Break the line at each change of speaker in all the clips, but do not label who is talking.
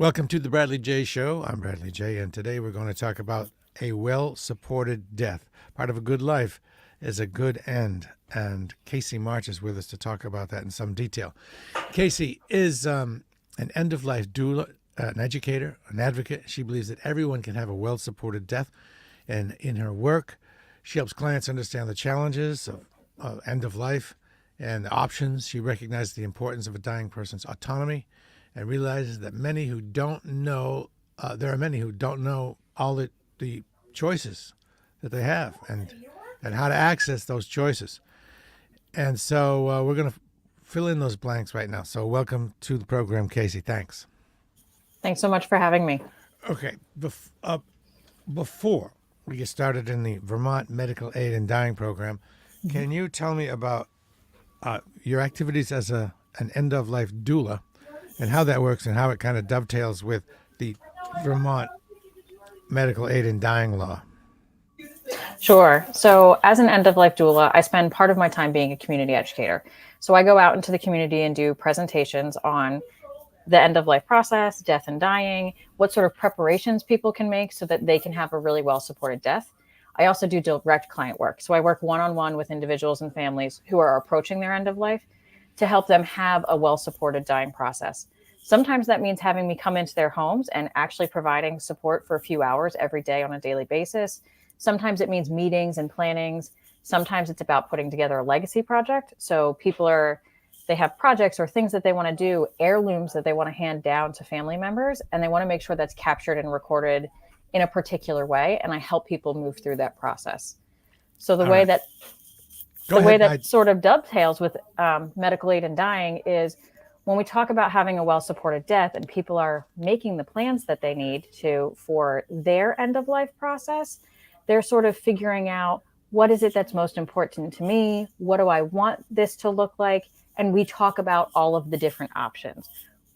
Welcome to the Bradley J. Show. I'm Bradley J., and today we're going to talk about a well-supported death. Part of a good life is a good end, and Casey March is with us to talk about that in some detail. Casey is an end-of-life doula, an educator, an advocate. She believes that everyone can have a well-supported death, and in her work, she helps clients understand the challenges of end of life and the options. She recognizes the importance of a dying person's autonomy and realizes that many who don't know, there are many who don't know all the choices that they have and how to access those choices. And so we're going to fill in those blanks right now. So welcome to the program, Casey. Thanks.
Thanks so much for having me.
Okay. Before we get started in the Vermont Medical Aid in Dying program, can you tell me about your activities as an end-of-life doula and how that works and how it kind of dovetails with the Vermont Medical Aid in Dying law?
Sure. So as an end-of-life doula, I spend part of my time being a community educator. So I go out into the community and do presentations on the end-of-life process, death and dying, what sort of preparations people can make so that they can have a really well-supported death. I also do direct client work. So I work one-on-one with individuals and families who are approaching their end of life to help them have a well-supported dying process. Sometimes that means having me come into their homes and actually providing support for a few hours every day on a daily basis. Sometimes it means meetings and plannings. Sometimes it's about putting together a legacy project. So they have projects or things that they want to do, heirlooms that they want to hand down to family members, and they want to make sure that's captured and recorded in a particular way. And I help people move through that process. So the way that sort of dovetails with medical aid in dying is when we talk about having a well-supported death and people are making the plans that they need to for their end-of-life process, they're sort of figuring out what is it that's most important to me? What do I want this to look like? And we talk about all of the different options.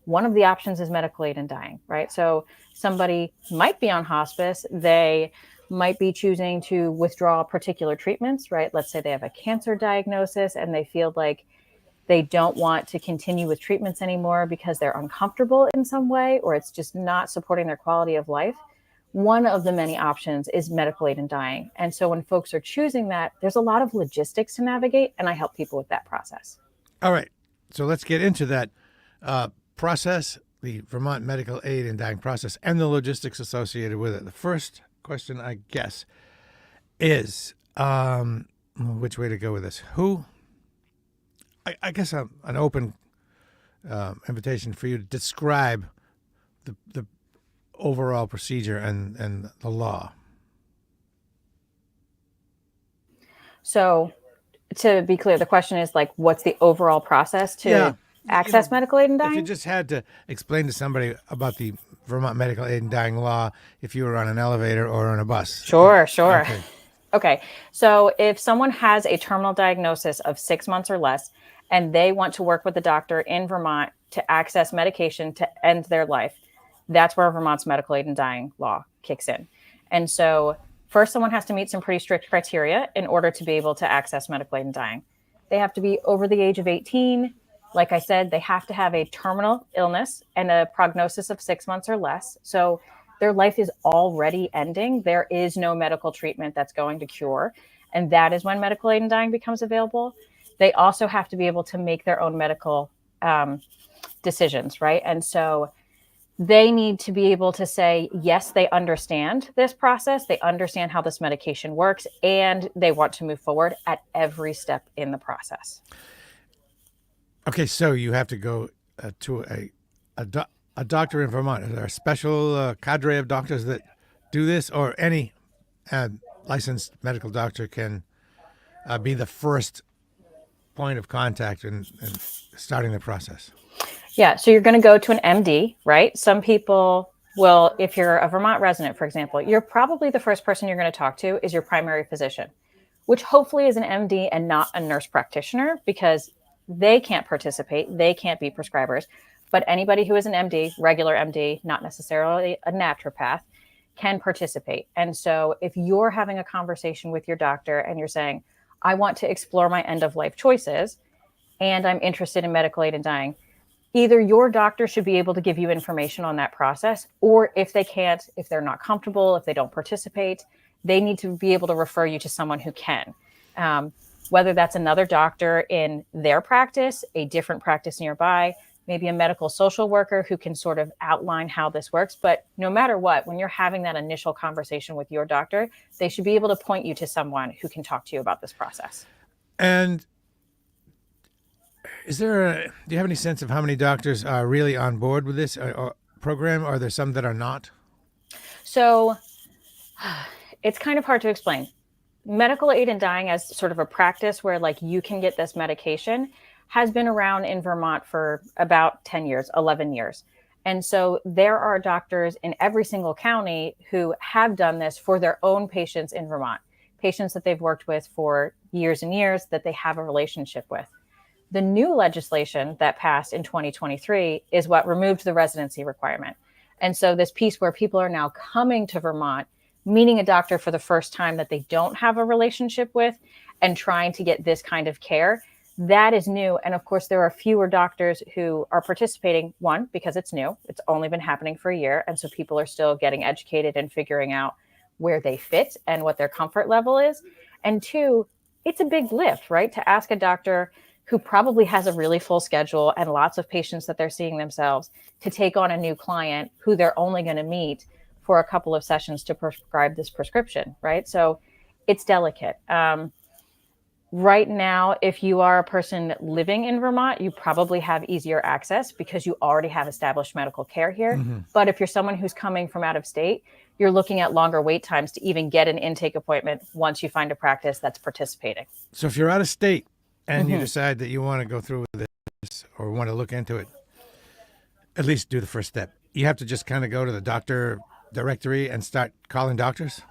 One of the options is medical aid in dying, right? So somebody might be on hospice. They might be choosing to withdraw particular treatments, right? Let's say they have a cancer diagnosis and they feel like they don't want to continue with treatments anymore because they're uncomfortable in some way, or it's just not supporting their quality of life. One of the many options is medical aid in dying. And so when folks are choosing that, there's a lot of logistics to navigate, and I help people with that process.
All right. So let's get into that process, the Vermont Medical Aid in Dying process, and the logistics associated with it. The first question, I guess, is which way to go with this? I guess an open invitation for you to describe the overall procedure and the law.
So to be clear, the question is like, what's the overall process to access medical aid in dying?
If you just had to explain to somebody about the Vermont Medical Aid in Dying law, if you were on an elevator or on a bus.
Sure. Okay. So if someone has a terminal diagnosis of 6 months or less, and they want to work with a doctor in Vermont to access medication to end their life, that's where Vermont's medical aid in dying law kicks in. And so first, someone has to meet some pretty strict criteria in order to be able to access medical aid in dying. They have to be over the age of 18. Like I said, they have to have a terminal illness and a prognosis of 6 months or less. So their life is already ending. There is no medical treatment that's going to cure. And that is when medical aid in dying becomes available. They also have to be able to make their own medical decisions, right? And so they need to be able to say, yes, they understand this process. They understand how this medication works, and they want to move forward at every step in the process.
Okay, so you have to go to a doctor in Vermont. Is there a special cadre of doctors that do this, or any licensed medical doctor can be the first point of contact in starting the process?
Yeah, so you're going to go to an MD, right? Some people will, if you're a Vermont resident, for example, you're probably the first person you're going to talk to is your primary physician, which hopefully is an MD and not a nurse practitioner, because they can't participate. They can't be prescribers. But anybody who is an MD, regular MD, not necessarily a naturopath, can participate. And so if you're having a conversation with your doctor and you're saying, I want to explore my end of life choices and I'm interested in medical aid in dying, either your doctor should be able to give you information on that process, or if they can't, if they're not comfortable, if they don't participate, they need to be able to refer you to someone who can. Whether that's another doctor in their practice, a different practice nearby, maybe a medical social worker who can sort of outline how this works. But no matter what, when you're having that initial conversation with your doctor, they should be able to point you to someone who can talk to you about this process.
And do you have any sense of how many doctors are really on board with this program? Are there some that are not?
So it's kind of hard to explain. Medical aid in dying as sort of a practice where like you can get this medication has been around in Vermont for about 10 years, 11 years. And so there are doctors in every single county who have done this for their own patients in Vermont, patients that they've worked with for years and years that they have a relationship with. The new legislation that passed in 2023 is what removed the residency requirement. And so this piece where people are now coming to Vermont, meeting a doctor for the first time that they don't have a relationship with and trying to get this kind of care, that is new. And of course, there are fewer doctors who are participating, one, because it's new. It's only been happening for a year. And so people are still getting educated and figuring out where they fit and what their comfort level is. And two, it's a big lift, right? To ask a doctor who probably has a really full schedule and lots of patients that they're seeing themselves to take on a new client who they're only going to meet for a couple of sessions to prescribe this prescription, right? So it's delicate. Right now, if you are a person living in Vermont, you probably have easier access because you already have established medical care here. Mm-hmm. But if you're someone who's coming from out of state, you're looking at longer wait times to even get an intake appointment once you find a practice that's participating.
So if you're out of state and you decide that you want to go through with this or want to look into it, at least do the first step. You have to just kind of go to the doctor directory and start calling doctors?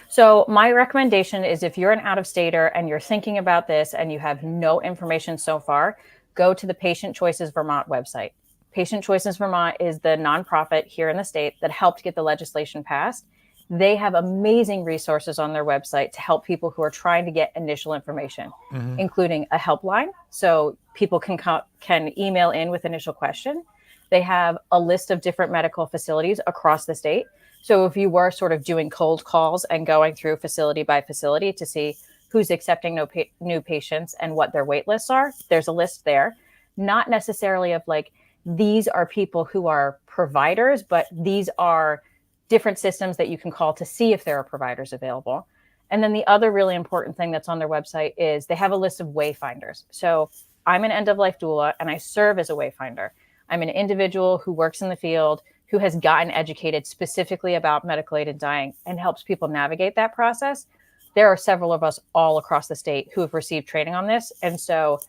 So my recommendation is if you're an out-of-stater and you're thinking about this and you have no information so far, go to the Patient Choices Vermont website. Patient Choices Vermont is the nonprofit here in the state that helped get the legislation passed. They have amazing resources on their website to help people who are trying to get initial information, including a helpline. So people can email in with initial question. They have a list of different medical facilities across the state. So if you were sort of doing cold calls and going through facility by facility to see who's accepting new patients and what their wait lists are, there's a list there. Not necessarily of like, these are people who are providers, but these are different systems that you can call to see if there are providers available. And then the other really important thing that's on their website is they have a list of wayfinders. So I'm an end-of-life doula and I serve as a wayfinder. I'm an individual who works in the field, who has gotten educated specifically about medical aid in dying and helps people navigate that process. There are several of us all across the state who have received training on this. And so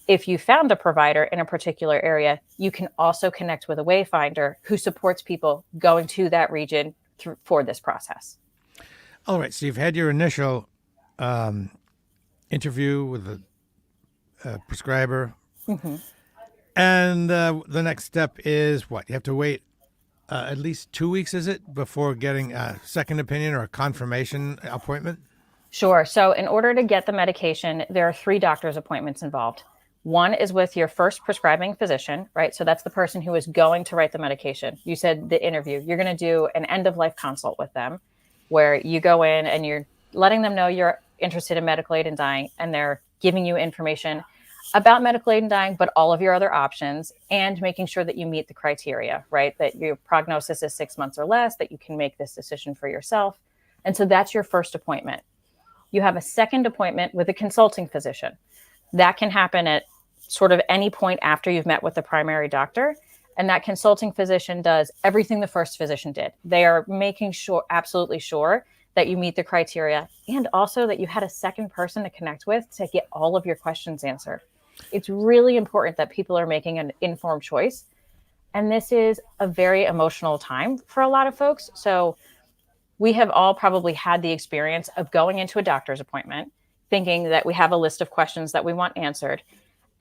if you found a provider in a particular area, you can also connect with a wayfinder who supports people going to that region for this process.
All right. So you've had your initial interview with the prescriber. Mm-hmm. And the next step is what? You have to wait at least 2 weeks, is it, before getting a second opinion or a confirmation appointment?
Sure. So in order to get the medication, there are 3 doctor's appointments involved. One is with your first prescribing physician, right? So that's the person who is going to write the medication. You said the interview. You're going to do an end-of-life consult with them where you go in and you're letting them know you're interested in medical aid in dying, and they're giving you information about medical aid in dying, but all of your other options, and making sure that you meet the criteria, right? That your prognosis is 6 months or less, that you can make this decision for yourself. And so that's your first appointment. You have a second appointment with a consulting physician. That can happen at sort of any point after you've met with the primary doctor. And that consulting physician does everything the first physician did. They are making sure, absolutely sure, that you meet the criteria, and also that you had a second person to connect with to get all of your questions answered. It's really important that people are making an informed choice. And this is a very emotional time for a lot of folks. So we have all probably had the experience of going into a doctor's appointment, thinking that we have a list of questions that we want answered.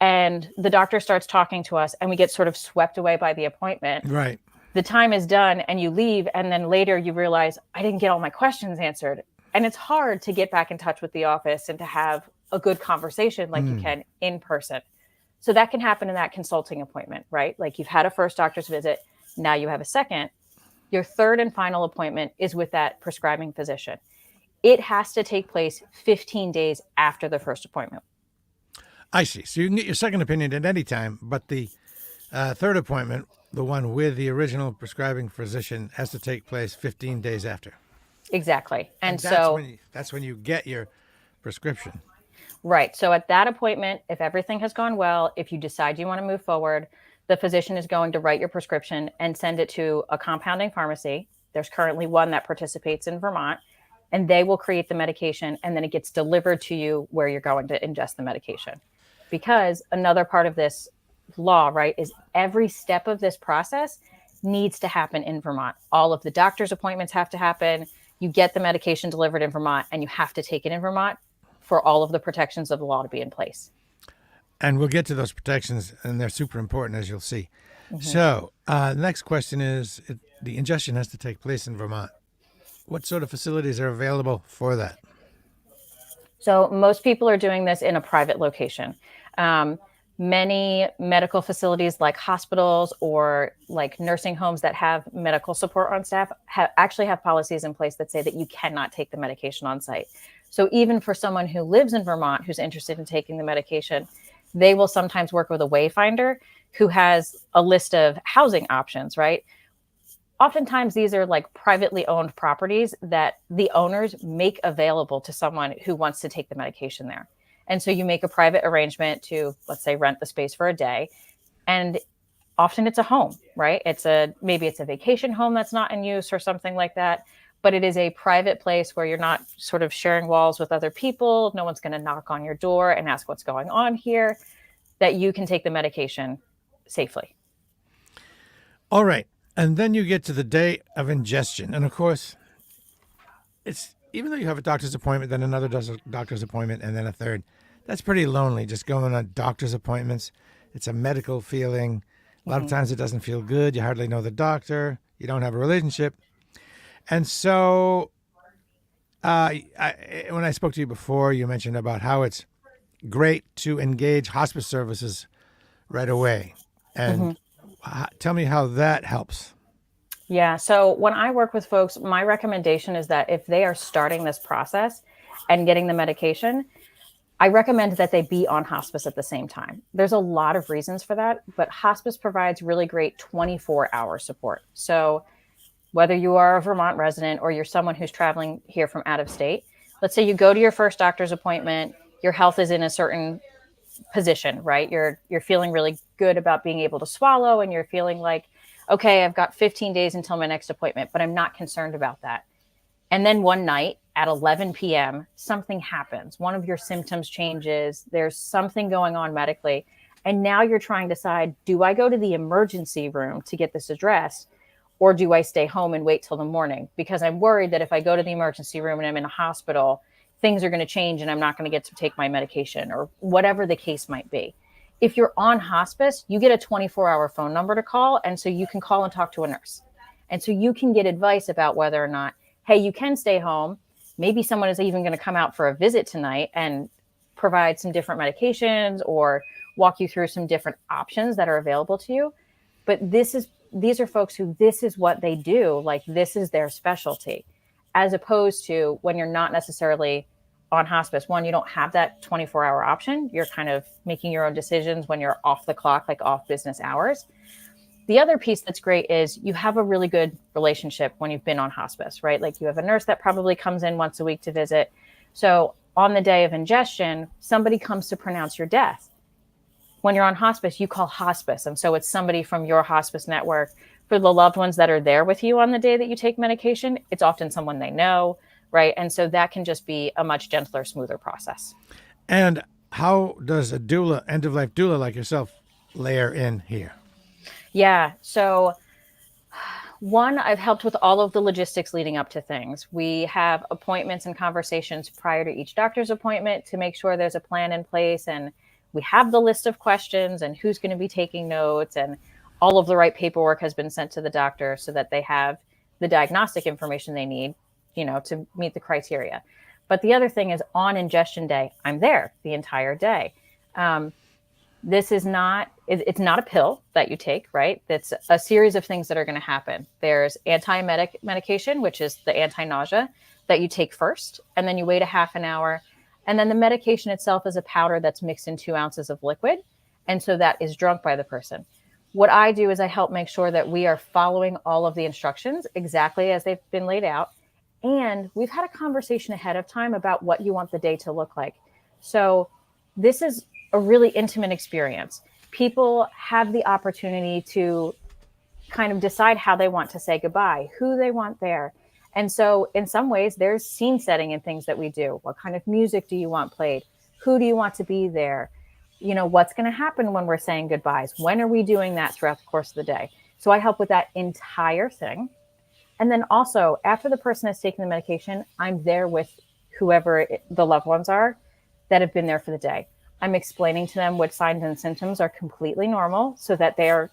And the doctor starts talking to us and we get sort of swept away by the appointment.
Right.
The time is done and you leave. And then later you realize, I didn't get all my questions answered. And it's hard to get back in touch with the office and to have a good conversation like you can in person. So that can happen in that consulting appointment, right? Like you've had a first doctor's visit, now you have a second. Your third and final appointment is with that prescribing physician. It has to take place 15 days after the first appointment.
I see. So you can get your second opinion at any time, but the third appointment, the one with the original prescribing physician, has to take place 15 days after.
Exactly. And
so that's when you get your prescription.
Right. So at that appointment, if everything has gone well, if you decide you want to move forward, the physician is going to write your prescription and send it to a compounding pharmacy. There's currently one that participates in Vermont, and they will create the medication, and then it gets delivered to you where you're going to ingest the medication. Because another part of this law, right, is every step of this process needs to happen in Vermont. All of the doctor's appointments have to happen. You get the medication delivered in Vermont, and you have to take it in Vermont for all of the protections of the law to be in place.
And we'll get to those protections, and they're super important, as you'll see. Mm-hmm. So the next question is, the ingestion has to take place in Vermont. What sort of facilities are available for that?
So most people are doing this in a private location. Many medical facilities like hospitals or like nursing homes that have medical support on staff actually have policies in place that say that you cannot take the medication on site. So even for someone who lives in Vermont who's interested in taking the medication, they will sometimes work with a wayfinder who has a list of housing options, right? Oftentimes these are like privately owned properties that the owners make available to someone who wants to take the medication there. And so you make a private arrangement to, let's say, rent the space for a day. And often it's a home, right? Maybe it's a vacation home that's not in use or something like that. But it is a private place where you're not sort of sharing walls with other people. No one's going to knock on your door and ask what's going on here, that you can take the medication safely.
All right. And then you get to the day of ingestion. And of course, it's even though you have a doctor's appointment, then another doctor's appointment, and then a third, that's pretty lonely just going on doctor's appointments. It's a medical feeling. A lot of times it doesn't feel good. You hardly know the doctor. You don't have a relationship. And so when I spoke to you before, you mentioned about how it's great to engage hospice services right away. And tell me how that helps.
Yeah. So when I work with folks, my recommendation is that if they are starting this process and getting the medication, I recommend that they be on hospice at the same time. There's a lot of reasons for that, but hospice provides really great 24-hour support. So whether you are a Vermont resident or you're someone who's traveling here from out of state, let's say you go to your first doctor's appointment, your health is in a certain position, right? You're feeling really good about being able to swallow, and you're feeling like, okay, I've got 15 days until my next appointment, but I'm not concerned about that. And then one night at 11 p.m., something happens. One of your symptoms changes. There's something going on medically. And now you're trying to decide, do I go to the emergency room to get this addressed? Or do I stay home and wait till the morning? Because I'm worried that if I go to the emergency room and I'm in a hospital, things are going to change and I'm not going to get to take my medication, or whatever the case might be. If you're on hospice, you get a 24-hour phone number to call. And so you can call and talk to a nurse. And so you can get advice about whether or not, hey, you can stay home. Maybe someone is even going to come out for a visit tonight and provide some different medications or walk you through some different options that are available to you. But these are folks who this is what they do. Like, this is their specialty, as opposed to when you're not necessarily on hospice. One, you don't have that 24-hour option. You're kind of making your own decisions when you're off the clock, like off business hours. The other piece that's great is you have a really good relationship when you've been on hospice, right? Like, you have a nurse that probably comes in once a week to visit. So on the day of ingestion, somebody comes to pronounce your death. When you're on hospice, you call hospice. And so it's somebody from your hospice network. For the loved ones that are there with you on the day that you take medication, it's often someone they know, right? And so that can just be a much gentler, smoother process.
And how does a doula, end-of-life doula like yourself, layer in here?
Yeah. So one, I've helped with all of the logistics leading up to things. We have appointments and conversations prior to each doctor's appointment to make sure there's a plan in place, and we have the list of questions and who's going to be taking notes, and all of the right paperwork has been sent to the doctor so that they have the diagnostic information they need, to meet the criteria. But the other thing is, on ingestion day, I'm there the entire day. This is not, it's not a pill that you take, right? That's a series of things that are going to happen. There's medication, which is the anti-nausea that you take first, and then you wait a half an hour. And then the medication itself is a powder that's mixed in 2 ounces of liquid. And so that is drunk by the person. What I do is I help make sure that we are following all of the instructions exactly as they've been laid out. And we've had a conversation ahead of time about what you want the day to look like. So this is a really intimate experience. People have the opportunity to kind of decide how they want to say goodbye, who they want there. And so in some ways, there's scene setting and things that we do. What kind of music do you want played? Who do you want to be there? You know, what's going to happen when we're saying goodbyes? When are we doing that throughout the course of the day? So I help with that entire thing. And then also, after the person has taken the medication, I'm there with whoever the loved ones are that have been there for the day. I'm explaining to them what signs and symptoms are completely normal so that they're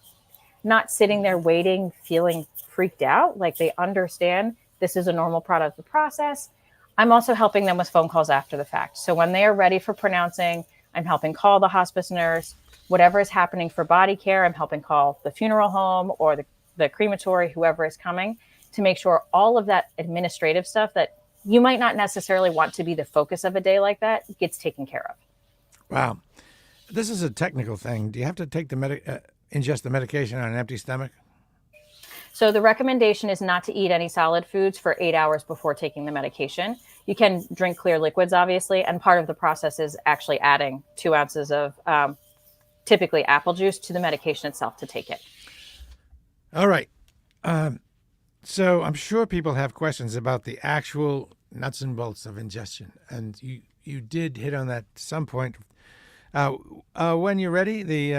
not sitting there waiting, feeling freaked out. Like they understand this is a normal part of the process. I'm also helping them with phone calls after the fact. So when they are ready for pronouncing, I'm helping call the hospice nurse. Whatever is happening for body care, I'm helping call the funeral home or the crematory, whoever is coming, to make sure all of that administrative stuff that you might not necessarily want to be the focus of a day like that gets taken care of.
Wow. This is a technical thing. Do you have to take ingest the medication on an empty stomach?
So the recommendation is not to eat any solid foods for 8 hours before taking the medication. You can drink clear liquids, obviously, and part of the process is actually adding 2 ounces of typically apple juice to the medication itself to take it.
All right. So I'm sure people have questions about the actual nuts and bolts of ingestion, and you did hit on that at some point. When you're ready,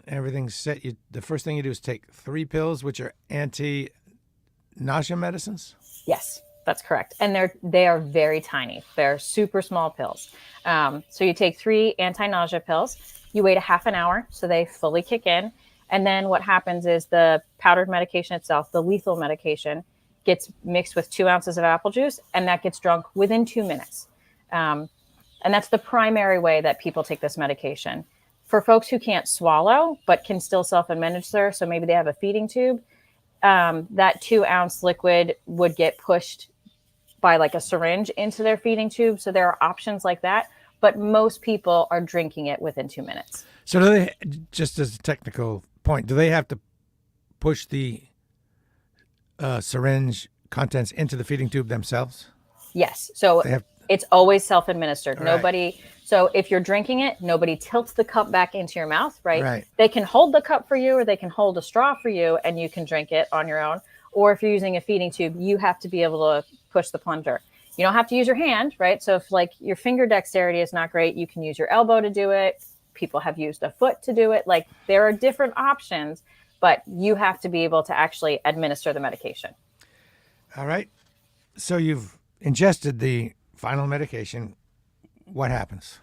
everything's set. The first thing you do is take 3 pills, which are anti-nausea medicines.
Yes, that's correct. And they are very tiny. They're super small pills. So you take 3 anti-nausea pills. You wait a half an hour so they fully kick in. And then what happens is the powdered medication itself, the lethal medication, gets mixed with 2 ounces of apple juice, and that gets drunk within 2 minutes. And that's the primary way that people take this medication. For folks who can't swallow but can still self-administer, so maybe they have a feeding tube, that 2-ounce liquid would get pushed by like a syringe into their feeding tube. So there are options like that, but most people are drinking it within 2 minutes.
So do they, just as a technical point, do they have to push the syringe contents into the feeding tube themselves?
Yes. So it's always self-administered. Nobody. So if you're drinking it, nobody tilts the cup back into your mouth, right?
Right.
They can hold the cup for you, or they can hold a straw for you, and you can drink it on your own. Or if you're using a feeding tube, you have to be able to push the plunger. You don't have to use your hand, right? So if like your finger dexterity is not great, you can use your elbow to do it. People have used a foot to do it. Like there are different options, but you have to be able to actually administer the medication.
All right. So you've ingested the final medication. What happens?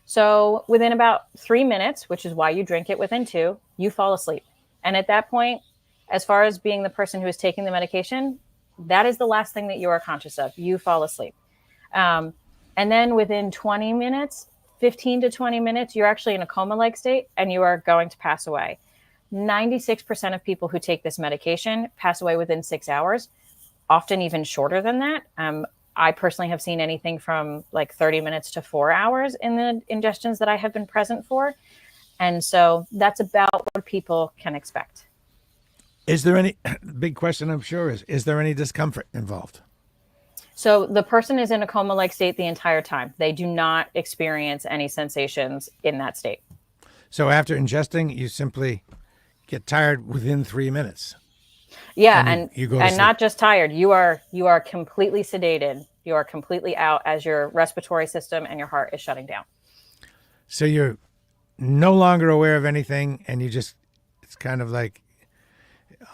So within about 3 minutes, which is why you drink it within 2, you fall asleep. And at that point, as far as being the person who is taking the medication, that is the last thing that you are conscious of. You fall asleep. And then within 20 minutes, 15 to 20 minutes, you're actually in a coma-like state and you are going to pass away. 96% of people who take this medication pass away within 6 hours, often even shorter than that. I personally have seen anything from like 30 minutes to 4 hours in the ingestions that I have been present for. And so that's about what people can expect.
Is there any, big question I'm sure is there any discomfort involved?
So the person is in a coma-like state the entire time. They do not experience any sensations in that state.
So after ingesting, you simply get tired within 3 minutes.
Yeah,
and you go to sleep.
Not just tired. You are completely sedated. You are completely out as your respiratory system and your heart is shutting down.
So you're no longer aware of anything, and it's kind of like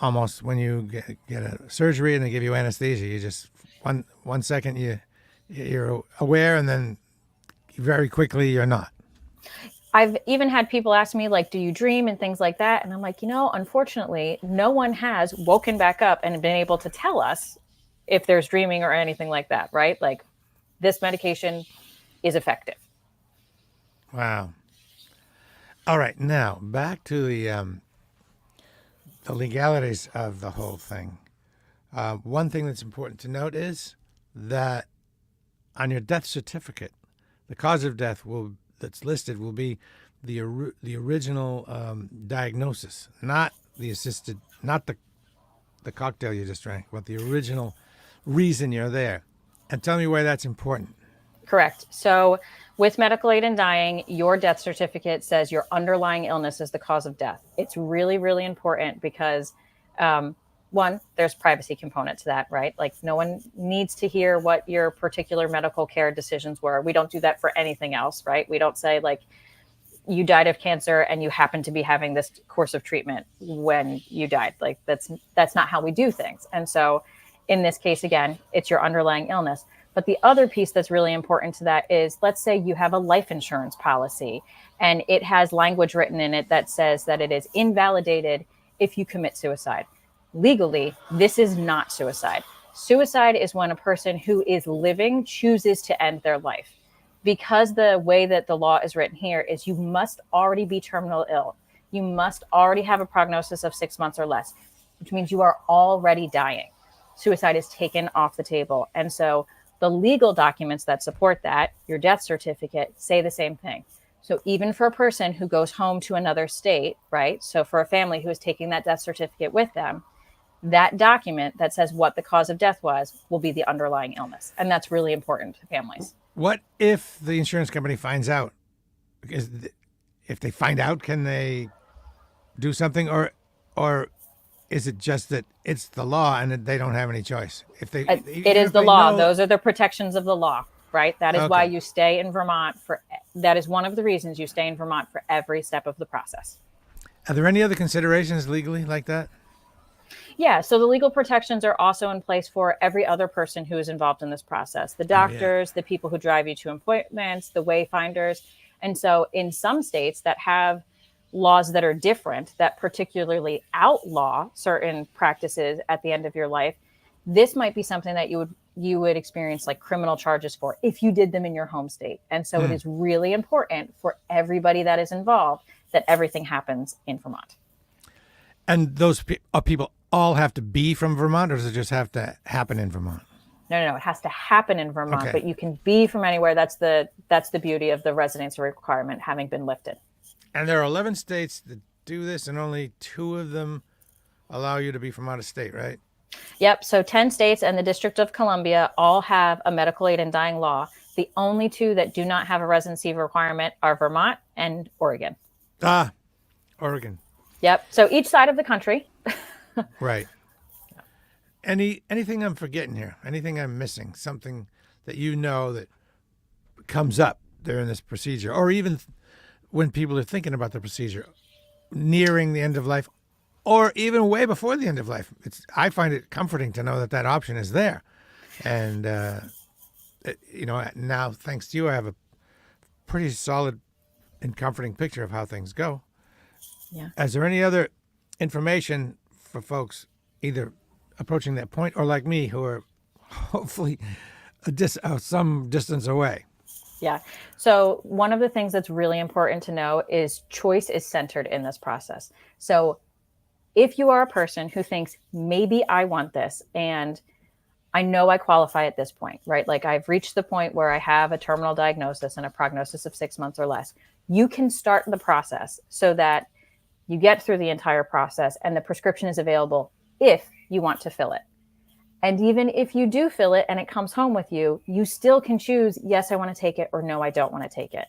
almost when you get a surgery and they give you anesthesia. You just one second you're aware, and then very quickly you're not.
I've even had people ask me, like, do you dream and things like that? And I'm like, unfortunately, no one has woken back up and been able to tell us if there's dreaming or anything like that, right? Like, this medication is effective.
Wow. All right, now back to the legalities of the whole thing. One thing that's important to note is that on your death certificate, the cause of death that's listed will be the original diagnosis, not the assisted, not the cocktail you just drank, but the original reason you're there. And tell me why that's important.
Correct. So, with medical aid in dying, your death certificate says your underlying illness is the cause of death. It's really, really important because, one, there's privacy component to that, right? Like, no one needs to hear what your particular medical care decisions were. We don't do that for anything else, right? We don't say, like, you died of cancer and you happen to be having this course of treatment when you died. Like, that's not how we do things. And so, in this case, again, it's your underlying illness. But the other piece that's really important to that is, let's say you have a life insurance policy and it has language written in it that says that it is invalidated if you commit suicide. Legally, this is not suicide. Suicide is when a person who is living chooses to end their life. Because the way that the law is written here is you must already be terminal ill. You must already have a prognosis of 6 months or less, which means you are already dying. Suicide is taken off the table. And so the legal documents that support that, your death certificate, say the same thing. So even for a person who goes home to another state, right? So for a family who is taking that death certificate with them, that document that says what the cause of death was will be the underlying illness. And that's really important to families.
What if the insurance company finds out? If they find out, can they do something, or is it just that it's the law and that they don't have any choice?
It is the law. Those are the protections of the law, right? That is why you stay in Vermont that is one of the reasons you stay in Vermont for every step of the process.
Are there any other considerations legally like that?
Yeah, so the legal protections are also in place for every other person who is involved in this process. The doctors, the people who drive you to appointments, the wayfinders. And so in some states that have laws that are different, that particularly outlaw certain practices at the end of your life, this might be something that you would experience like criminal charges for if you did them in your home state. And so it is really important for everybody that is involved that everything happens in Vermont.
And those people all have to be from Vermont, or does it just have to happen in Vermont?
No, it has to happen in Vermont, but you can be from anywhere. That's the beauty of the residency requirement having been lifted.
And there are 11 states that do this, and only 2 of them allow you to be from out of state, right?
Yep. So 10 states and the District of Columbia all have a medical aid in dying law. The only 2 that do not have a residency requirement are Vermont and Oregon.
Oregon.
Yep. So each side of the country.
Right. Anything I'm forgetting here? Anything I'm missing? Something that that comes up during this procedure, or even when people are thinking about the procedure, nearing the end of life, or even way before the end of life. I find it comforting to know that option is there, and now thanks to you, I have a pretty solid and comforting picture of how things go.
Yeah.
Is there any other information for folks either approaching that point or like me who are hopefully some distance away?
Yeah. So one of the things that's really important to know is choice is centered in this process. So if you are a person who thinks maybe I want this and I know I qualify at this point, right? Like I've reached the point where I have a terminal diagnosis and a prognosis of 6 months or less, you can start the process so that you get through the entire process and the prescription is available if you want to fill it. And even if you do fill it and it comes home with you, you still can choose, yes, I want to take it, or no, I don't want to take it.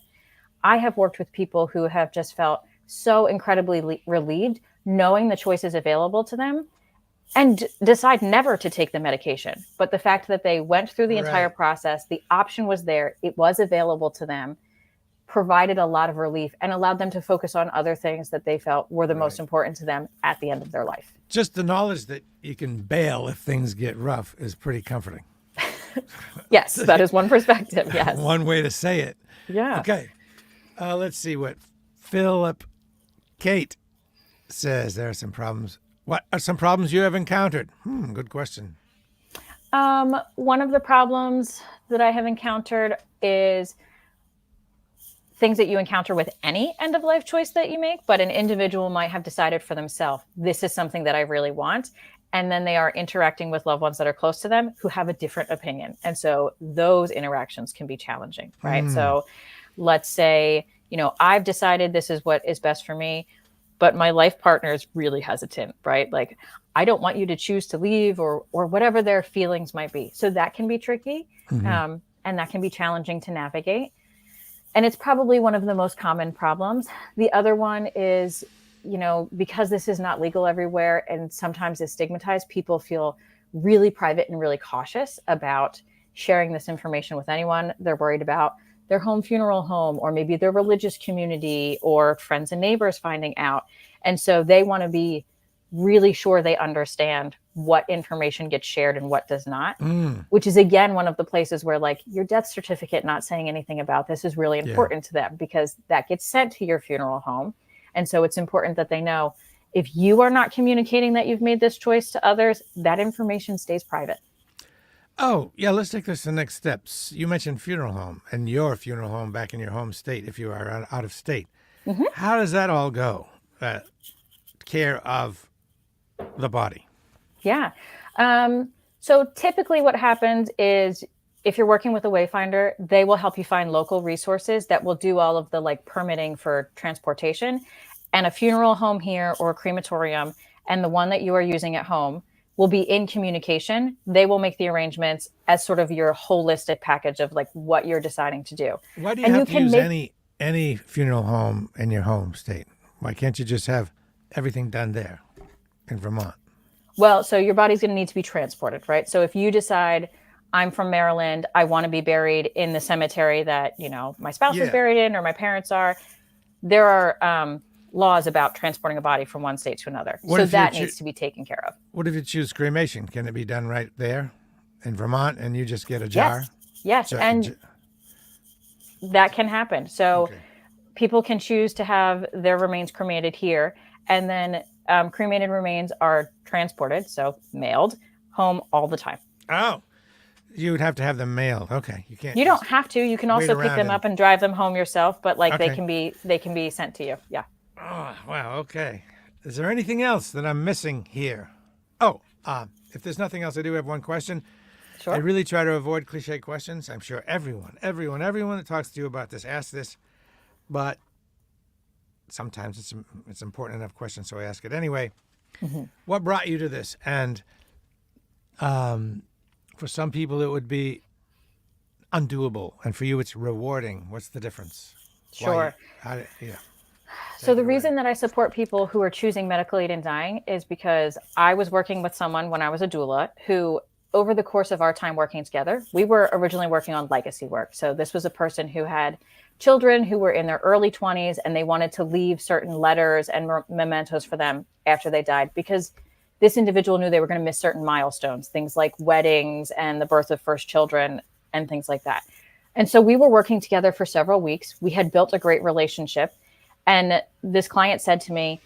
I have worked with people who have just felt so incredibly relieved knowing the choices available to them and decide never to take the medication. But the fact that they went through the entire process, the option was there, it was available to them, provided a lot of relief and allowed them to focus on other things that they felt were the most important to them at the end of their life.
Just the knowledge that you can bail if things get rough is pretty comforting.
Yes, that is one perspective. Yes.
One way to say it.
Yeah.
Okay. Let's see what Philip Kate says. There are some problems. What are some problems you have encountered? Good question.
One of the problems that I have encountered is things that you encounter with any end of life choice that you make, but an individual might have decided for themselves, this is something that I really want. And then they are interacting with loved ones that are close to them who have a different opinion. And so those interactions can be challenging, right? So let's say, I've decided this is what is best for me, but my life partner is really hesitant, right? Like, I don't want you to choose to leave, or whatever their feelings might be. So that can be tricky. And that can be challenging to navigate. And it's probably one of the most common problems. The other one is, because this is not legal everywhere and sometimes is stigmatized, people feel really private and really cautious about sharing this information with anyone. They're worried about their home funeral home, or maybe their religious community or friends and neighbors finding out. And so they want to be really sure they understand what information gets shared and what does not, which is, again, one of the places where, like, your death certificate not saying anything about this is really important to them, because that gets sent to your funeral home. And so it's important that they know, if you are not communicating that you've made this choice to others, that information stays private.
Oh, yeah, let's take this to the next steps. You mentioned funeral home, and your funeral home back in your home state, if you are out of state. How does that all go? Care of the body.
Yeah. So typically what happens is, if you're working with a wayfinder, they will help you find local resources that will do all of the, like, permitting for transportation. And a funeral home here, or a crematorium, and the one that you are using at home, will be in communication. They will make the arrangements as sort of your holistic package of, like, what you're deciding to do.
Why do you have to use any funeral home in your home state? Why can't you just have everything done there in Vermont?
Well, so your body's going to need to be transported, right? So if you decide, I'm from Maryland, I want to be buried in the cemetery that, my spouse is buried in, or my parents are, there are laws about transporting a body from one state to another. So that needs to be taken care of.
What if you choose cremation? Can it be done right there in Vermont, and you just get a jar?
Yes. And that can happen. So people can choose to have their remains cremated here, and then cremated remains are transported, so mailed home all the time.
Oh, you would have to have them mailed. Okay, you can't.
You don't have to. You can also pick them up and drive them home yourself, but they can be sent to you. Yeah.
Oh, wow. Okay. Is there anything else that I'm missing here? Oh, if there's nothing else, I do have one question.
Sure.
I really try to avoid cliche questions. I'm sure everyone that talks to you about this asks this, but sometimes it's important enough question, so I ask it anyway. What brought you to this? And for some people, it would be undoable, and for you, it's rewarding. What's the difference?
Sure. So the reason that I support people who are choosing medical aid in dying is because I was working with someone when I was a doula who, over the course of our time working together, we were originally working on legacy work. So this was a person who had children who were in their early 20s, and they wanted to leave certain letters and mementos for them after they died, because this individual knew they were going to miss certain milestones, things like weddings and the birth of first children and things like that. And so we were working together for several weeks. We had built a great relationship. And this client said to me,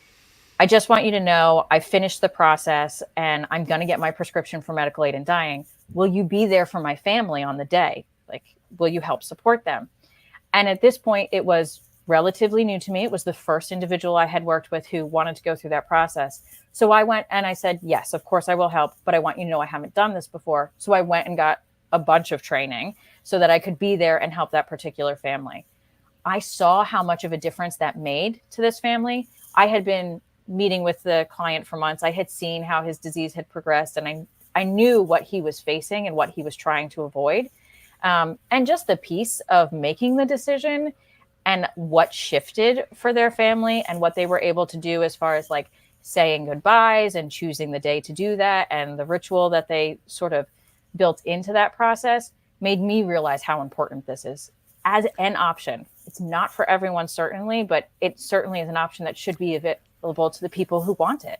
I just want you to know I finished the process and I'm going to get my prescription for medical aid in dying. Will you be there for my family on the day? Like, will you help support them? And at this point, it was relatively new to me. It was the first individual I had worked with who wanted to go through that process. So I went and I said, yes, of course I will help, but I want you to know I haven't done this before. So I went and got a bunch of training so that I could be there and help that particular family. I saw how much of a difference that made to this family. I had been meeting with the client for months. I had seen how his disease had progressed, and I knew what he was facing and what he was trying to avoid. And just the piece of making the decision and what shifted for their family and what they were able to do as far as like saying goodbyes and choosing the day to do that, and the ritual that they sort of built into that process made me realize how important this is as an option. It's not for everyone, certainly, but it certainly is an option that should be available to the people who want it.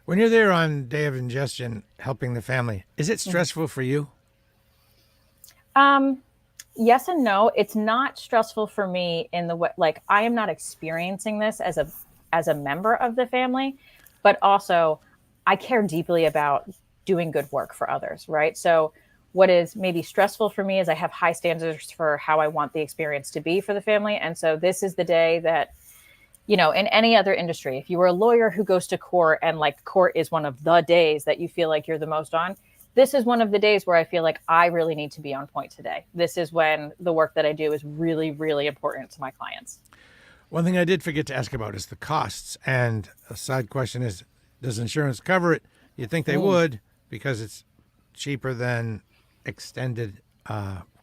When you're there on day of ingestion, helping the family, is it stressful for you?
Yes and no. It's not stressful for me in the way, like, I am not experiencing this as a member of the family, but also I care deeply about doing good work for others, right? So What is maybe stressful for me is I have high standards for how I want the experience to be for the family. And so this is the day that, in any other industry, if you were a lawyer who goes to court and like court is one of the days that you feel like you're the most on, this is one of the days where I feel like I really need to be on point today. This is when the work that I do is really, really important to my clients.
One thing I did forget to ask about is the costs. And a side question is, does insurance cover it? You'd think they would, because it's cheaper than extended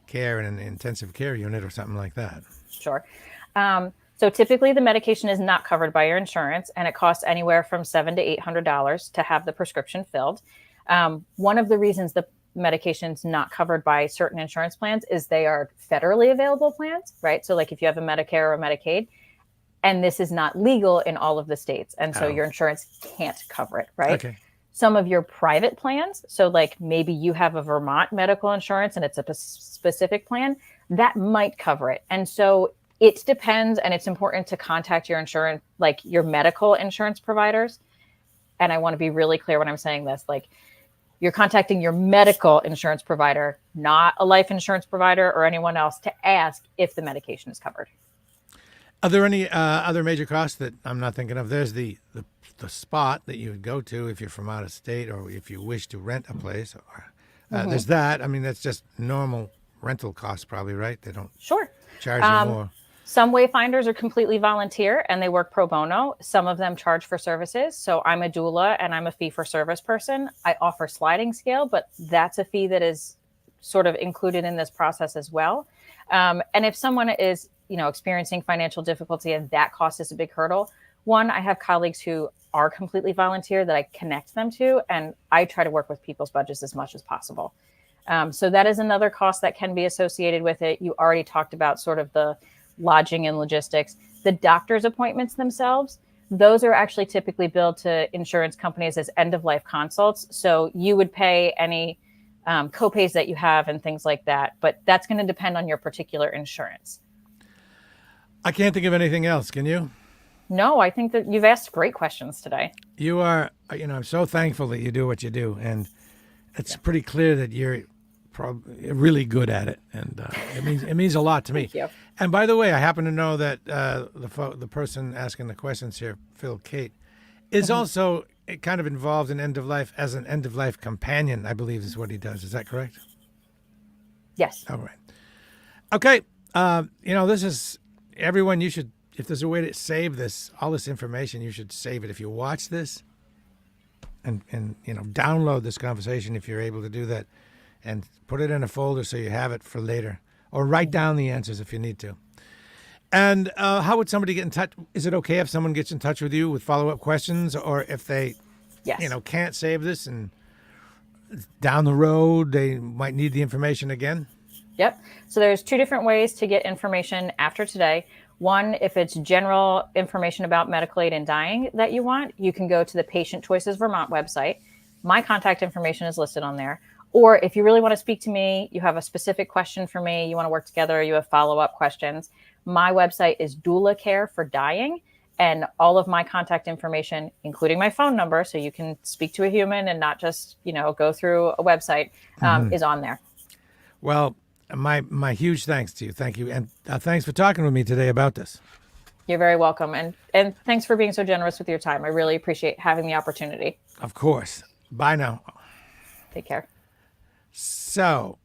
care in an intensive care unit or something like that.
Sure. So typically the medication is not covered by your insurance, and it costs anywhere from $700 to $800 to have the prescription filled. One of the reasons the medication's not covered by certain insurance plans is they are federally available plans, right? So like if you have a Medicare or a Medicaid, and this is not legal in all of the states, and so your insurance can't cover it, right?
Okay.
Some of your private plans, so like maybe you have a Vermont medical insurance and it's a specific plan, that might cover it. And so it depends, and it's important to contact your insurance, like your medical insurance providers. And I want to be really clear when I'm saying this, like you're contacting your medical insurance provider, not a life insurance provider or anyone else, to ask if the medication is covered.
Are there any other major costs that I'm not thinking of? There's the spot that you would go to if you're from out of state, or if you wish to rent a place. There's that. I mean, that's just normal rental costs probably, right? They don't charge you more.
Some wayfinders are completely volunteer and they work pro bono. Some of them charge for services. So I'm a doula and I'm a fee for service person. I offer sliding scale, but that's a fee that is sort of included in this process as well. And if someone is, experiencing financial difficulty and that cost is a big hurdle, one, I have colleagues who are completely volunteer that I connect them to, and I try to work with people's budgets as much as possible. So that is another cost that can be associated with it. You already talked about sort of the lodging and logistics. The doctor's appointments themselves, those are actually typically billed to insurance companies as end-of-life consults. So you would pay any copays that you have and things like that, but that's going to depend on your particular insurance.
I can't think of anything else. Can you?
No, I think that you've asked great questions today.
You are, I'm so thankful that you do what you do. And it's pretty clear that you're probably really good at it. And it means a lot to me.
Thank you.
And by the way, I happen to know that the person asking the questions here, Phil Kate, is also kind of involved in end of life as an end of life companion, I believe is what he does. Is that correct?
Yes.
All right. Okay. This is everyone. You should, if there's a way to save all this information, you should save it. If you watch this and download this conversation, if you're able to do that, and put it in a folder so you have it for later, or write down the answers if you need to. And how would somebody get in touch? Is it okay if someone gets in touch with you with follow-up questions, or if they, can't save this and down the road they might need the information again?
Yep. So there's two different ways to get information after today. One, if it's general information about medical aid and dying that you want, you can go to the Patient Choices Vermont website. My contact information is listed on there. Or if you really want to speak to me, you have a specific question for me, you want to work together, you have follow-up questions, my website is Doula Care for Dying, and all of my contact information, including my phone number, so you can speak to a human and not just, go through a website, is on there.
Well, my huge thanks to you. Thank you. And thanks for talking with me today about this.
You're very welcome. And thanks for being so generous with your time. I really appreciate having the opportunity.
Of course. Bye now.
Take care.
So